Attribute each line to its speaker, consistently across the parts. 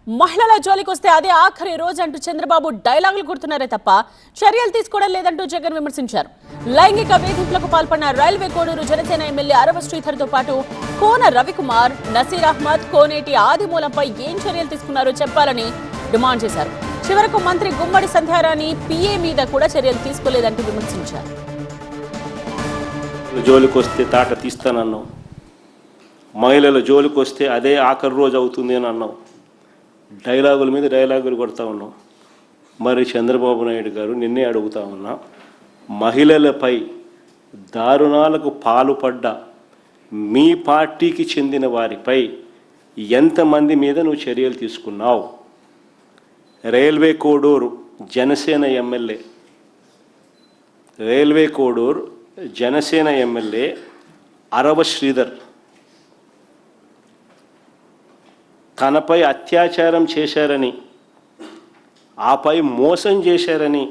Speaker 1: మహిళల జోలికొస్తే అదే ఆఖరి రోజు అంటూ చంద్రబాబు డైలాగులు కొడుతున్నారే తప్ప చర్యలు తీసుకోవడం లేదంటూ జగన్ విమర్శించారు. లైంగిక వేధింపులకు పాల్పడిన రైల్వే కోడూరు జనసేన ఎమ్మెల్యే అరవ శ్రీధర్తో పాటు కోన రవికుమార్, నసీర్ అహ్మద్, కోనేటి ఆదిమూలంపై ఏం చర్యలు తీసుకున్నారో చెప్పాలని డిమాండ్ చేశారు. చివరకు మంత్రి గుమ్మడి సంధ్యారాణి పిఏ మీద కూడా చర్యలు తీసుకోలేదంటూ విమర్శించారు.
Speaker 2: జోలికొస్తే తాట తీస్తానన్నావు, మహిళల జోలికొస్తే అదే ఆఖరి రోజు అవుతుంది అని అన్నావు. డైలాగుల మీద డైలాగులు కొడతా ఉన్నాం. మరి చంద్రబాబు నాయుడు గారు నిన్నే అడుగుతా ఉన్నా, మహిళలపై దారుణాలకు పాల్పడ్డ మీ పార్టీకి చెందిన వారిపై ఎంతమంది మీద నువ్వు చర్యలు తీసుకున్నావు? రైల్వే కోడూరు జనసేన ఎమ్మెల్యే అరవ శ్రీధర్ తనపై అత్యాచారం చేశారని, ఆపై మోసం చేశారని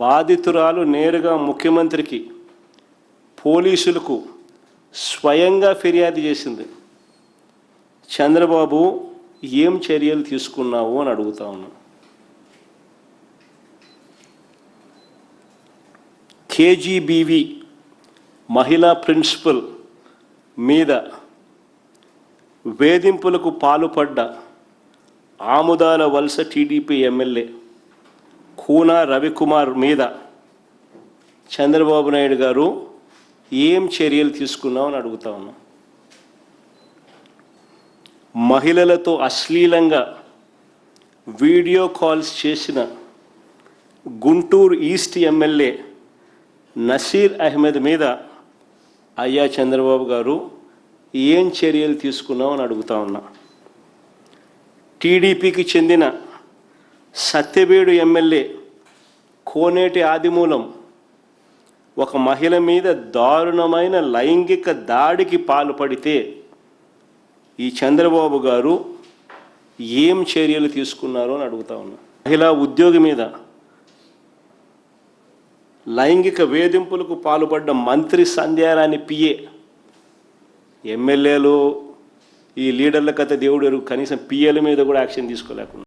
Speaker 2: బాధితురాలు నేరుగా ముఖ్యమంత్రికి, పోలీసులకు స్వయంగా ఫిర్యాదు చేసింది. చంద్రబాబు ఏం చర్యలు తీసుకున్నావు అని అడుగుతా ఉన్నా. కేజీబీవి మహిళా ప్రిన్సిపల్ మీద వేధింపులకు పాల్పడ్డ ఆముదాల వలస టీడీపీ ఎమ్మెల్యే కూన రవికుమార్ మీద చంద్రబాబు నాయుడు గారు ఏం చర్యలు తీసుకున్నామని అడుగుతా ఉన్నాం. మహిళలతో అశ్లీలంగా వీడియో కాల్స్ చేసిన గుంటూరు ఈస్ట్ ఎమ్మెల్యే నసీర్ అహ్మద్ మీద అయ్యా చంద్రబాబు గారు ఏం చర్యలు తీసుకున్నామని అడుగుతా ఉన్నా. టీడీపీకి చెందిన సత్యవేడు ఎమ్మెల్యే కోనేటి ఆదిమూలం ఒక మహిళ మీద దారుణమైన లైంగిక దాడికి పాల్పడితే ఈ చంద్రబాబు గారు ఏం చర్యలు తీసుకున్నారో అని అడుగుతా ఉన్నా. మహిళా ఉద్యోగి మీద లైంగిక వేధింపులకు పాల్పడ్డ మంత్రి సంధ్యారాణి పిఏ, ఎమ్మెల్యేలు ఈ లీడర్ల కథ దేవుడు కనీసం పిఏల మీద కూడా యాక్షన్ తీసుకోలేకుండా